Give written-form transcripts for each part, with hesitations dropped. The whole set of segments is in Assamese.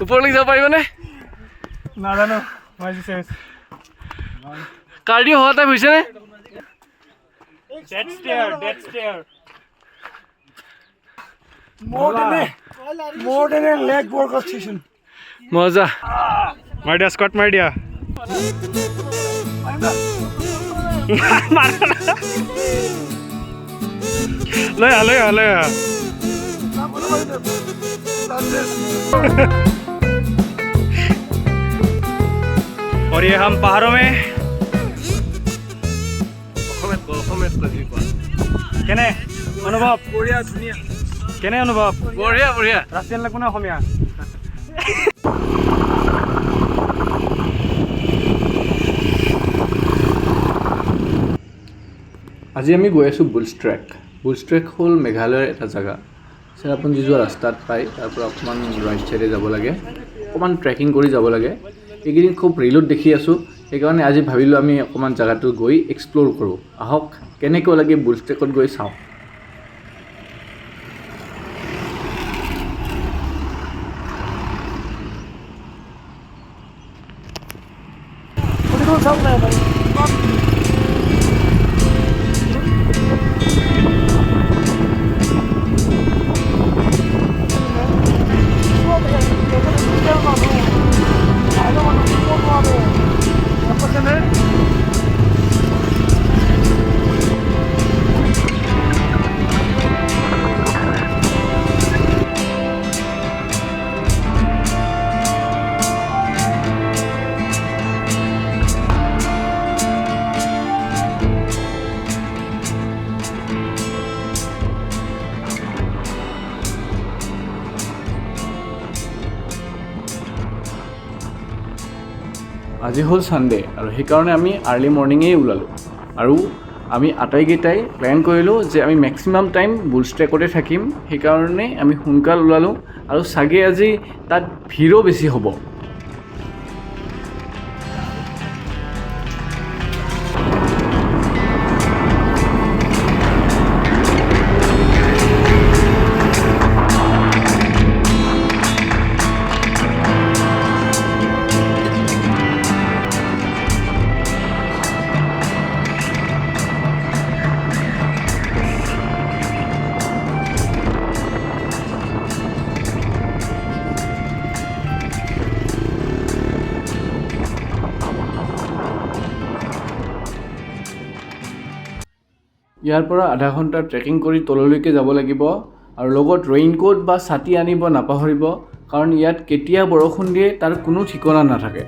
ওপৰলৈ যাব পাৰিবনে? নাজানো কাৰ্ডিঅ' হোৱা টাইপ হৈছেনে? More than a leg workout session. মজা মাৰি দিয়া স্কোৱাট মাৰি দিয়া লৈ আহ और ये हम पहाड़ों में কেনে অনুভৱ বঢ়িয়া ধুনীয়া কেনে অনুভৱ বঢ়িয়া বঢ়িয়া ৰাছিয়ান লাগব না অসমীয়া আজি আমি গৈ আছোঁ বুলছ ট্ৰেক হ'ল মেঘালয়ৰ এটা জেগা চেৰাপুঞ্জী যোৱা ৰাস্তাত পায় তাৰ পৰা অকণমান ৰাইট চাইডে যাব লাগে অকণমান ট্ৰেকিং কৰি যাব লাগে এইকেইদিন খুব ৰিলত দেখি আছোঁ সেইকাৰণে আজি ভাবিলোঁ আমি অকণমান জেগাটো গৈ এক্সপ্ল'ৰ কৰোঁ আহক কেনেকৈ লাগে বুলছ ট্ৰেকত গৈ চাওঁ আজি হ'ল ছানডে আৰু সেইকাৰণে আমি আৰ্লি মৰ্ণিঙেই ওলালোঁ আৰু আমি আটাইকেইটাই প্লেন কৰিলোঁ যে আমি মেক্সিমাম টাইম বুলছ ট্ৰেকতে থাকিম সেইকাৰণে আমি সোনকাল ওলালোঁ আৰু চাগে আজি তাত ভিৰো বেছি হ'ব ইয়াৰ পৰা আধা ঘণ্টা ট্ৰেকিং কৰি তললৈকে যাব লাগিব আৰু লগত ৰেইনকোট বা ছাতি আনিব নাপাহৰিব কাৰণ ইয়াত কেতিয়া বৰষুণ দিয়ে তাৰ কোনো ঠিকনা নাথাকে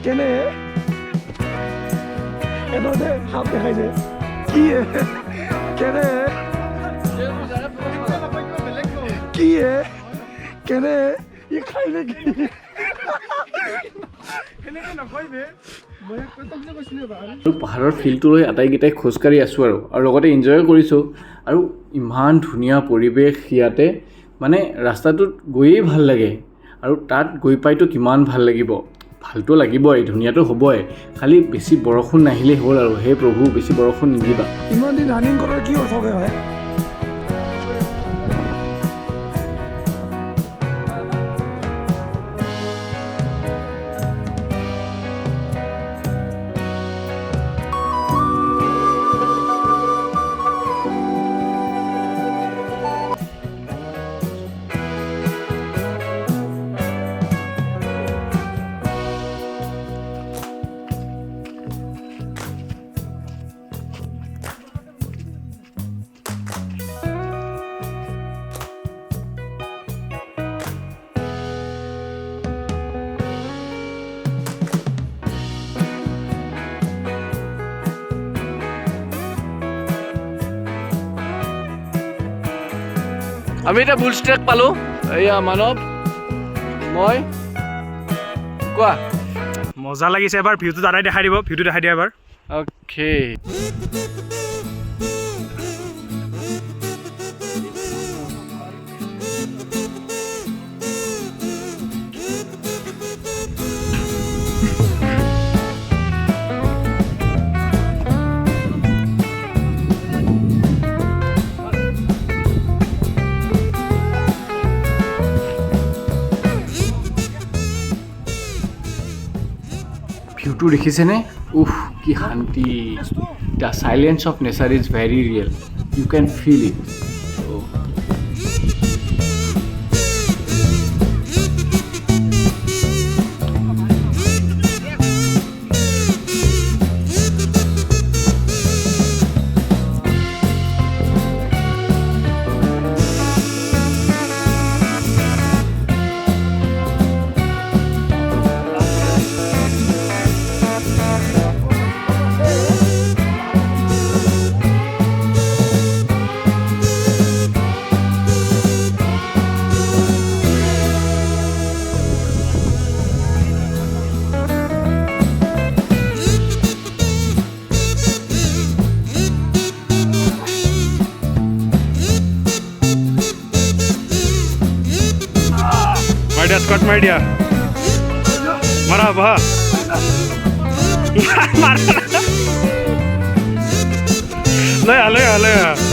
কেনে এনে সাপ দেখাইছে কি কেনে কি কেনে ই খাই নেকি আৰু পাহাৰৰ ফিল্ডটোলৈ আটাইকেইটাই খোজকাঢ়ি আছোঁ আৰু লগতে এনজয় কৰিছোঁ আৰু ইমান ধুনীয়া পৰিৱেশ ইয়াতে মানে ৰাস্তাটোত গৈয়ে ভাল লাগে আৰু তাত গৈ পাইতো কিমান ভাল লাগিব ভালতো লাগিবই ধুনীয়াটো হ'বই খালি বেছি বৰষুণ নাহিলেই হ'ল আৰু হে প্ৰভু বেছি বৰষুণ নিদিবা ইমান দিন ৰানিং কৰাৰ কি অৰ্থ হয় আমি এটা বুলছ ট্ৰেক পালোঁ এয়া মানৱ মই কোৱা মজা লাগিছে এবাৰ ভিউটো দাদাই দেখাই দিব ভিউটো দেখাই দিয়া এবাৰ অ'কে ভিউটো দেখিছেনে উফ কি শান্তি the challenge of nature is very real you can feel it মাৰি দিয়া স্কট মাৰি দিয়া মাৰা বহা লৈ আহ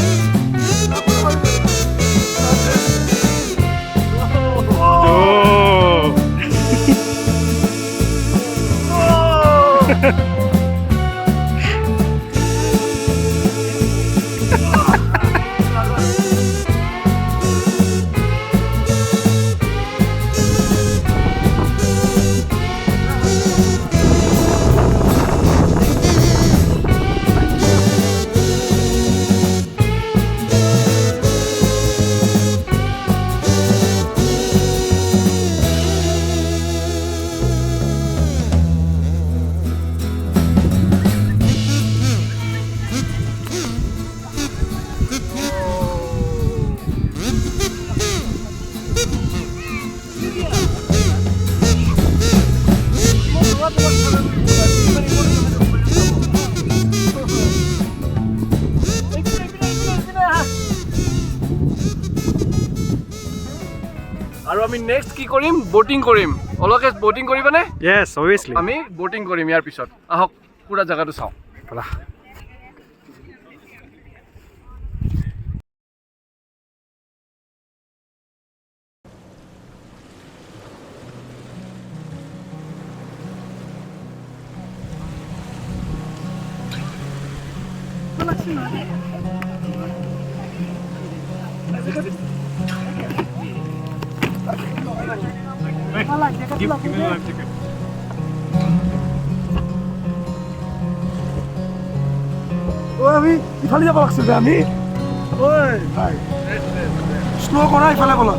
আৰু আমি নেক্সট কি কৰিম বটিং কৰিম অলকে বটিং কৰিবানে য়েছ অবভিয়াছলি আমি বটিং কৰিম ইয়াৰ পিছত আহক পুৰা জায়গাটো চাওঁ ব'লা আমি ইফালে যাব লাগছিল আমি ঐ ভাই স্লো কৰা ইফালে বলা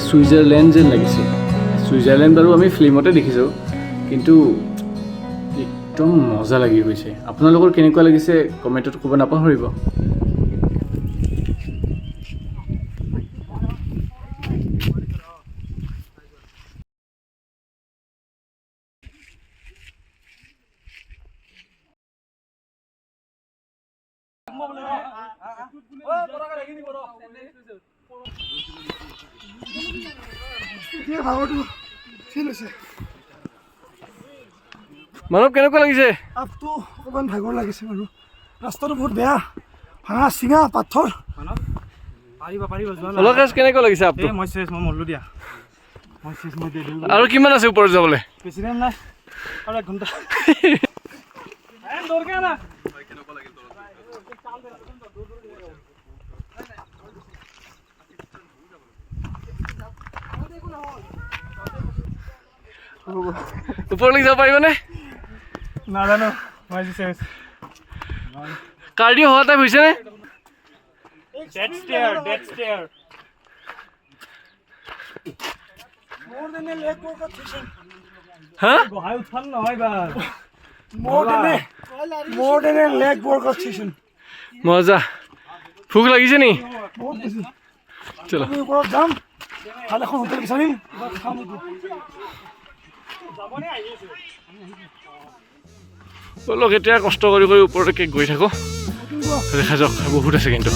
ছুইজাৰলেণ্ড যেন লাগিছে ছুইজাৰলেণ্ড বাৰু আমি ফিল্মতে দেখিছোঁ কিন্তু একদম মজা লাগি গৈছে আপোনালোকৰ কেনেকুৱা লাগিছে কমেণ্টত ক'ব নাপাহৰিব ভাগৰটো ফিল হৈছে মানৱ কেনেকুৱা লাগিছে আপটো অকণমান ভাগৰ লাগিছে বাৰু ৰাস্তাটো বহুত বেয়া ভাঙা চিঙা পাথৰ অলকেশ কেনেকুৱা লাগিছে আপটো মই মল্লো দিয়া মই দিলো আৰু কিমান আছে ওপৰত যাবলৈ বেছি টাইম নাই আৰু 1 ঘণ্টা ওপৰলৈ যাব পাৰিবনে নাজানো মই চেছ কাৰ্ডিঅ' হোৱা টাইপ হৈছেনে Dead stare. More than a leg workout session. হা More than a leg workout session. মজা ভোক লাগিছে নি বহুত বেছি চলো আমি ওপৰত যাম ভাল এখন হোটেল বিচাৰিম খাম অলপ এতিয়া কষ্ট কৰি ওপৰলৈকে গৈ থাকোঁ দেখা যাওক বহুত আছে কিন্তু